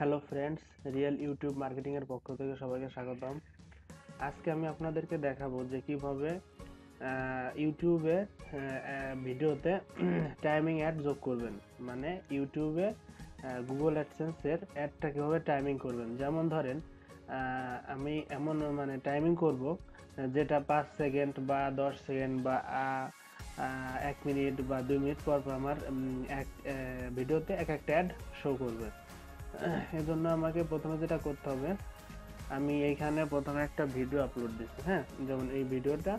Hello friends, real YouTube marketing এর পক্ষ থেকে সবাইকে স্বাগতম। আজকে আমি আপনাদেরকে দেখাবো যে কিভাবে ইউটিউবে ভিডিওতে টাইমিং অ্যাড যোগ করবেন। মানে ইউটিউবে গুগল অ্যাডসেন্স এর অ্যাডটা কিভাবে টাইমিং করবেন। যেমন ধরেন আমি এমন মানে টাইমিং করব যেটা 5 সেকেন্ড বা 10 সেকেন্ড বা 1 মিনিট বা 2 মিনিট পর পর আমার এক ভিডিওতে এক একটা অ্যাড শো করবে। এজন্য আমাকে প্রথমে যেটা করতে হবে, আমি এইখানে প্রথমে একটা ভিডিও আপলোড দিচ্ছি। হ্যাঁ, যেমন এই ভিডিওটা,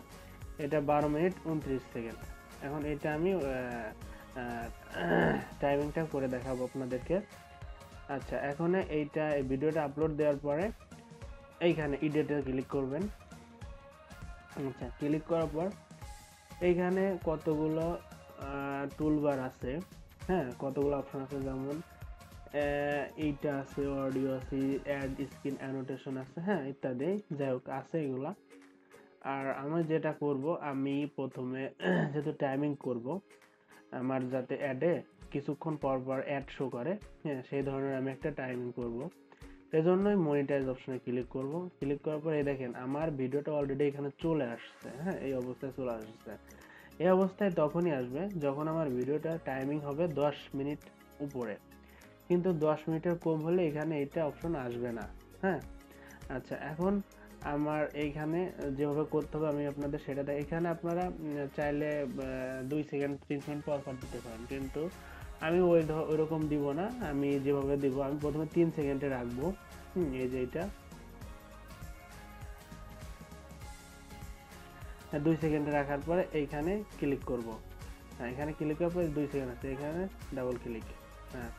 এটা 12 মিনিট 29 সেকেন্ড। এখন এটা আমি টাইমিংটা করে দেখাবো আপনাদেরকে। আচ্ছা, এখন এইটা এই ভিডিওটা আপলোড দেওয়ার পরে এইখানে এডিটে ক্লিক করবেন। আচ্ছা, ক্লিক করার পর এইখানে কতগুলো টুলবার আছে। হ্যাঁ, কতগুলো অপশন আছে, যেমন এইটা আছে, অডিও আছে, অ্যাড স্ক্রিন অ্যানোটেশন আছে, হ্যাঁ ইত্যাদি, যাই হোক আছে এগুলা। আর আমি যেটা করব, আমি প্রথমে যেহেতু টাইমিং করব, আমার যাতে অ্যাডে কিছুক্ষণ পর পর অ্যাড শো করে, হ্যাঁ সেই ধরনের আমি একটা টাইমিং করব। সেজন্যই মনিটাইজ অপশনে ক্লিক করব। ক্লিক করার পর এই দেখেন আমার ভিডিওটা অলরেডি এখানে চলে আসছে। হ্যাঁ, এই অবস্থায় চলে আসছে। এই অবস্থায় তখনই আসবে যখন আমার ভিডিওটা টাইমিং হবে 10 মিনিট উপরে, কিন্তু 10 মিনিটের কম হলে এখানে এটা অপশন আসবে না। হ্যাঁ, আচ্ছা, এখন আমার এইখানে যেভাবে করতে হবে আমি আপনাদের সেটা দেখ। এখানে আপনারা চাইলে 2 সেকেন্ড 3 সেকেন্ড পর পর দিতে পারেন, কিন্তু আমি ওইরকম দিব না। আমি যেভাবে দিব, আমি প্রথমে 3 সেকেন্ডে রাখবো। এই যে এটা 2 সেকেন্ডে রাখার পরে এইখানে ক্লিক করব। হ্যাঁ, এখানে ক্লিক করার পরে 2 সেকেন্ড আছে, এখানে ডাবল ক্লিক। হ্যাঁ,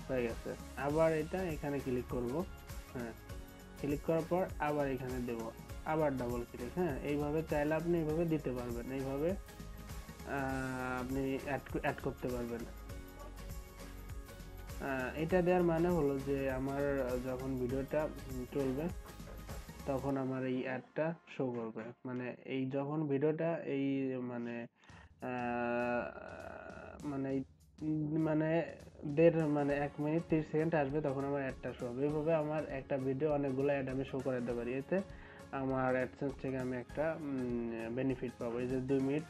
হয়ে গেছে। আবার এটা এখানে ক্লিক করব। হ্যাঁ, ক্লিক করার পর আবার এখানে দেব, আবার ডাবল ক্লিক। হ্যাঁ, এইভাবে চাইলে আপনি এইভাবে দিতে পারবেন, এইভাবে আপনি অ্যাড করতে পারবেন। এটা দেওয়ার মানে হলো যে আমার যখন ভিডিওটা চলবে তখন আমার এই অ্যাডটা শো করবে। মানে এই যখন ভিডিওটা এই মানে আহ, মানে মানে 1 মিনিট 30 সেকেন্ড আসবে, তখন আমার অ্যাডটা শো হবে। এইভাবে আমার একটা ভিডিও অনেকগুলো অ্যাড আমি শো করাতে পারি। এতে আমার অ্যাডসেন্স থেকে আমি একটা বেনিফিট পাবো। এই যে 2 মিনিট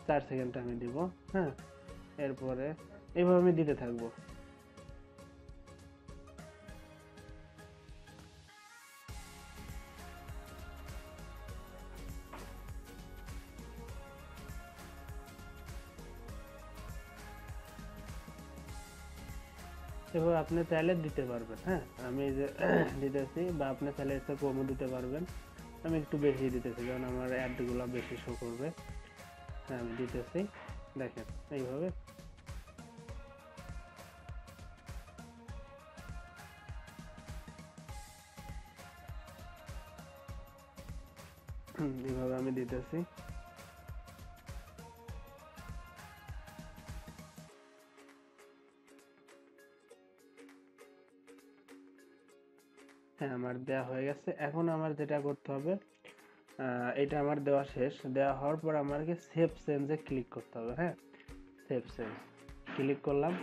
4 সেকেন্ড আমি দিব। হ্যাঁ, এরপরে এইভাবে আমি দিতে থাকবো। এভাবে আপনি চাইলে দিতে পারবেন। হ্যাঁ, আমি এই যে দিতেছি, বা আপনি চাইলে এসে কমও দিতে পারবেন। আমি একটু বেশি দিতেছি কারণ আমার অ্যাডগুলো বেশি শো করবে। হ্যাঁ, আমি দিতেছি, দেখেন এইভাবে। এইভাবে আমি দিতেছি। হ্যাঁ, আমার দেওয়া হয়ে গেছে। এখন আমার যেটা করতে হবে, এটা আমার দেওয়া শেষ। দেওয়া হওয়ার পর আমাকে সেভ চেঞ্জে ক্লিক করতে হবে। হ্যাঁ, সেভ চেঞ্জ ক্লিক করলাম।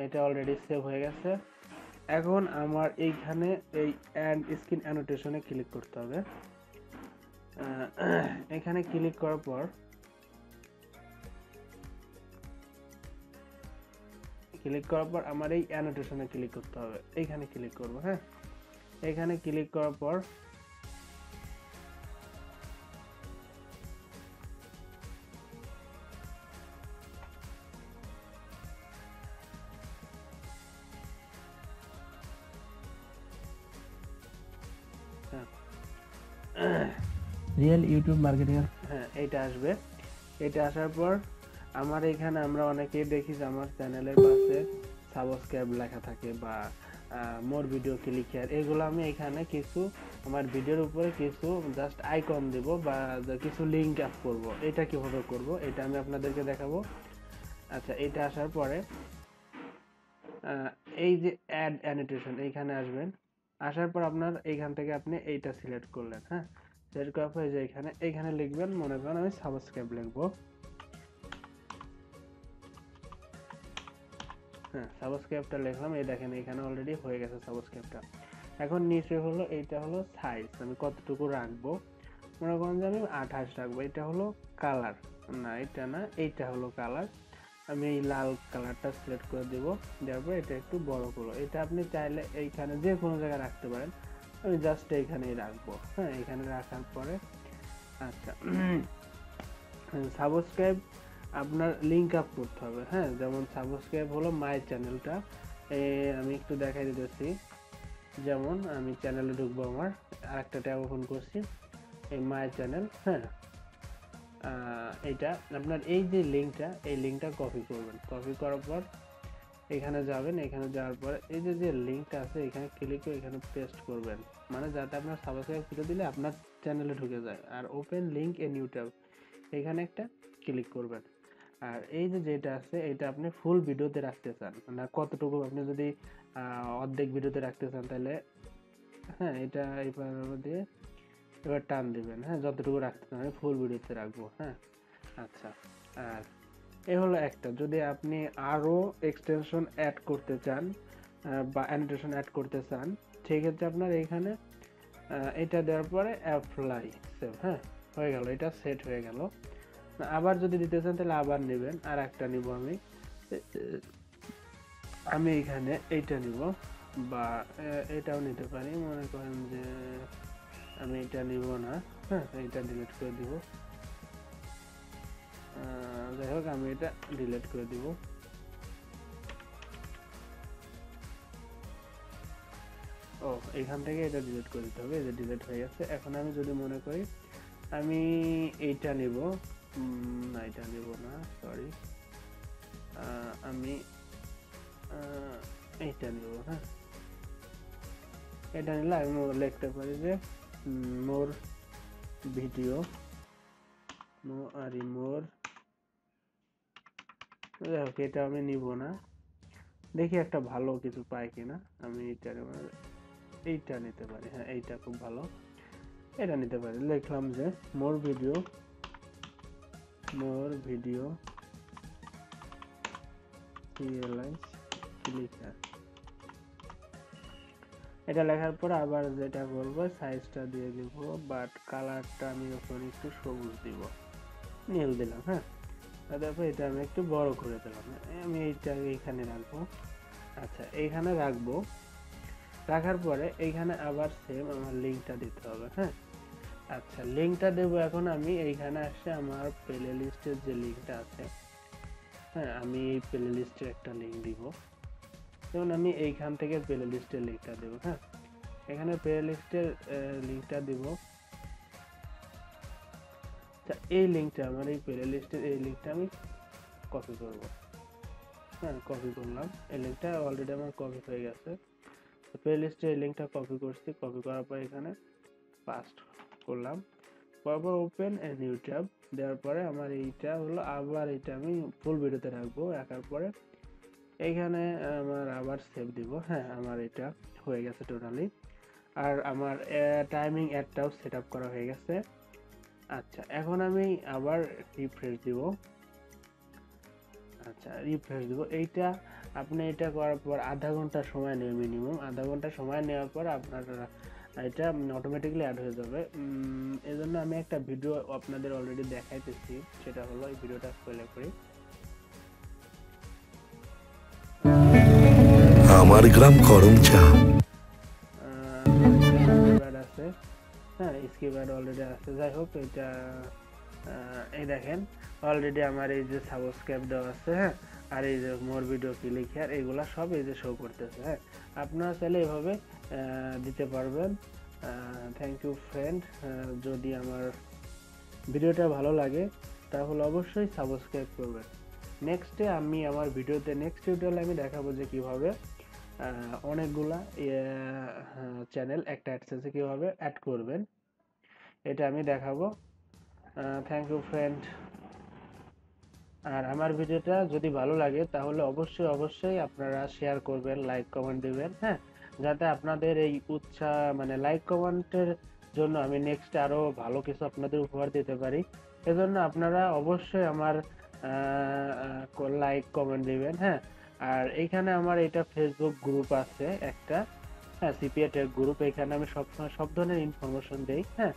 এটা অলরেডি সেভ হয়ে গেছে। এখন আমার এইখানে এই অ্যাড স্ক্রিন অ্যানোটেশনে ক্লিক করতে হবে। এখানে ক্লিক করার পর আমার এই অ্যানোটেশনে ক্লিক করতে হবে। এইখানে ক্লিক করব। হ্যাঁ, এখানে ক্লিক করার পর রিয়েল ইউটিউব মার্কেটিং, হ্যাঁ এইটা আসবে। এটা আসার পর আমার এখানে আমরা অনেকেই দেখি যে আমার চ্যানেলের পাশে সাবস্ক্রাইব লেখা থাকে, বা মোর ভিডিও ক্লিক হিয়ার, এগুলো আমি এখানে কিছু আমার ভিডিওর উপরে কিছু জাস্ট আইকন দেব, বা কিছু লিঙ্ক অ্যাড করব। এটা কিভাবে করব এটা আমি আপনাদেরকে দেখাবো। আচ্ছা, এটা আসার পরে এই যে অ্যাড অ্যানোটেশন এইখানে আসবেন। আসার পর আপনার এইখান থেকে আপনি এইটা সিলেক্ট করলেন। হ্যাঁ, সিলেক্ট করার পর যে এইখানে লিখবেন, মনে করেন আমি সাবস্ক্রাইব লিখবো। হ্যাঁ, সাবস্ক্রাইবটা লিখলাম, এই দেখেন এখানে অলরেডি হয়ে গেছে সাবস্ক্রাইবটা। এখন নিচে হলো এইটা হলো সাইজ, আমি কতটুকু রাখবো, মনে করেন যে আমি 28 রাখবো। এটা হলো কালার, না এটা না, এইটা হলো কালার। আমি এই লাল কালারটা সিলেক্ট করে দেব, দেওয়ার পর এটা একটু বড় করবো। এটা আপনি চাইলে এইখানে যে কোনো জায়গায় রাখতে পারেন, আমি জাস্ট এইখানেই রাখবো। হ্যাঁ, এখানে রাখার পরে আচ্ছা সাবস্ক্রাইব আপনার লিঙ্ক আপ করতে হবে। হ্যাঁ, যেমন সাবস্ক্রাইব হলো মাই চ্যানেলটা, আমি একটু দেখাই দিতেছি। যেমন আমি চ্যানেলে ঢুকবো, আমার আরেকটা ট্যাব ওপেন করছি, এই মাই চ্যানেল। হ্যাঁ, এটা আপনার এই যে লিঙ্কটা, এই লিঙ্কটা কপি করবেন। কপি করার পর এখানে যাবেন, এখানে যাওয়ার পর এই যে যে লিঙ্কটা আছে এখানে ক্লিক করে এখানে পেস্ট করবেন, মানে যাতে আপনার সাবস্ক্রাইব করে দিলে আপনার চ্যানেলে ঢুকে যায়। আর ওপেন লিঙ্ক ইন ইউটিউব, এখানে একটা ক্লিক করবেন। আর এই যে যেটা আছে এটা আপনি ফুল ভিডিওতে রাখতে চান, না কতটুকু, আপনি যদি অর্ধেক ভিডিওতে রাখতে চান তাহলে হ্যাঁ এটা এবার দিয়ে এবার টান দিবেন। হ্যাঁ, যতটুকু রাখতে চান, আমি ফুল ভিডিওতে রাখবো। হ্যাঁ, আচ্ছা। আর এই হলো একটা, যদি আপনি আরো এক্সটেনশন অ্যাড করতে চান বা অ্যানোটেশন অ্যাড করতে চান, সেক্ষেত্রে আপনার এইখানে এটা দেওয়ার পরে অ্যাপ্লাই সেভ। হ্যাঁ, হয়ে গেল, এটা সেট হয়ে গেল। আবার যদি দিতে চান তাহলে আবার নেবেন, আর একটা নিব আমি, আমি এখানে এইটা নিব, বা এটাও নিতে পারি। মনে করেন যে আমি এটা নিব না, হ্যাঁ এটা ডিলিট করে দিব। যাই হোক, আমি এটা ডিলিট করে দিব। ও, এখান থেকে এটা ডিলিট করে দিতে হবে, এই যে ডিলিট হয়ে গেছে। এখন আমি যদি মনে করি আমি এইটা নিব, না এটা নিব না, সরি, আমি এইটা নিব। হ্যাঁ, এটা নিলে আমি লিখতে পারি যে মোর ভিডিও, মোর, যাই হোক এটা আমি নিব না, দেখি একটা ভালো কিছু পাই কিনা। আমি এইটা নিতে পারি। হ্যাঁ, এইটা খুব ভালো, এটা নিতে পারি। লিখলাম যে মোর ভিডিও ক্লিকার। এটা লেখার পর আবার যেটা করবো, সাইজটা দিয়ে দিব, বাট কালারটা আমি ওখানে একটু সবুজ দিব, নীল দিলাম। হ্যাঁ, তারপর এটা আমি একটু বড় করে দিলাম, আমি এইটা এইখানে রাখবো। আচ্ছা, এইখানে রাখবো, রাখার পরে এইখানে আবার সেম আমার লিঙ্কটা দিতে হবে। হ্যাঁ, আচ্ছা লিঙ্কটা দেব। এখন আমি এইখানে আসে আমার প্লে লিস্টের যে লিঙ্কটা আছে, হ্যাঁ আমি এই প্লে লিস্টের একটা লিঙ্ক দিব। যেমন আমি এইখান থেকে প্লে লিস্টের লিঙ্কটা দেব। হ্যাঁ, এখানে প্লে লিস্টের লিঙ্কটা দিব। আচ্ছা, এই লিঙ্কটা আমার এই প্লে লিস্টের এই লিঙ্কটা আমি কপি করব। হ্যাঁ, কপি করলাম, এই লিঙ্কটা অলরেডি আমার কপি হয়ে গেছে। প্লে লিস্টের এই লিঙ্কটা কপি করছি, কপি করার পর এখানে পাস্ট করলাম, তারপর ওপেন এ নিউ ট্যাব দেওয়ার পরে আমার এইটা হলো, আবার এটা আমি ফুল ভিডিওতে রাখবো। রাখার পরে এইখানে আমার আবার সেভ দিব। হ্যাঁ, আমার এটা হয়ে গেছে টোটালি। আর আমার টাইমিং অ্যাডটাও সেট আপ করা হয়ে গেছে। আচ্ছা, এখন আমি আবার রিফ্রেশ দিব। আচ্ছা, রিফ্রেশ দিব। এইটা আপনি এটা করার পর আধা ঘন্টা সময় নেবে, মিনিমাম আধা ঘন্টা সময় নেওয়ার পর আপনার এটা অটোমেটিক্যালি অ্যাড হয়ে যাবে। এজন্য আমি একটা ভিডিও আপনাদের অলরেডি দেখাইতেছি, সেটা হলো এই ভিডিওটা প্লে করি। আমার গ্রাম করমচা আছে, হ্যাঁ স্কিপ অ্যাড অলরেডি আছে। যাই হোক, এটা এই দেখেন অলরেডি আমার এই যে সাবস্ক্রাইব দেওয়া আছে। হ্যাঁ, আর এই যে মোর ভিডিও ক্লিক হিয়ার, এগুলা সব এই যে শো করতেছে। হ্যাঁ, আপনারা চাইলে এভাবে দিতে পারবেন। Thank you friend. যদি আমার ভিডিওটা ভালো লাগে তাহলে অবশ্যই সাবস্ক্রাইব করবেন। নেক্সটে আমি আমার ভিডিওতে নেক্সট টিউটোরিয়ালে আমি দেখাবো যে কিভাবে অনেকগুলা চ্যানেল একটা অ্যাডসেন্সে কিভাবে অ্যাড করবেন, এটা আমি দেখাবো। Thank you friend. আর আমার ভিডিওটা যদি ভালো লাগে তাহলে অবশ্যই অবশ্যই আপনারা শেয়ার করবেন, লাইক কমেন্ট দিবেন। হ্যাঁ, যাতে আপনাদের এই উৎসাহ, মানে লাইক কমেন্টের জন্য আমি নেক্সট আরো ভালো কিছু আপনাদের উপহার দিতে পারি। এজন্য আপনারা অবশ্যই আমার লাইক কমেন্ট দিবেন। হ্যাঁ, আর এইখানে আমার এটা ফেসবুক গ্রুপ আছে একটা, হ্যাঁ, সিপিএটের গ্রুপ। এখানে আমি সবসময় সব ধরনের ইনফরমেশন দেই, হ্যাঁ,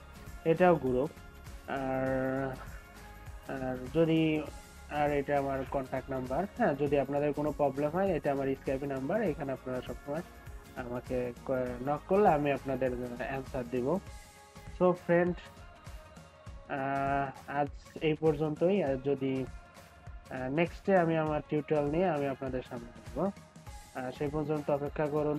এটাও গ্রুপ। আর আর যদি আর এটা আমার কন্টাক্ট নাম্বার, হ্যাঁ, যদি আপনাদের কোনো প্রবলেম হয় এটা আমার স্কাইপি নাম্বার, এখানে আপনারা সবসময় আমাকে নক করলে আমি আপনাদের অ্যান্সার দিব। সো ফ্রেন্ড, আজ এই পর্যন্তই। আর যদি নেক্সটে আমি আমার টিউটোরিয়াল নিয়ে আমি আপনাদের সামনে আসবো, সেই পর্যন্ত অপেক্ষা করুন।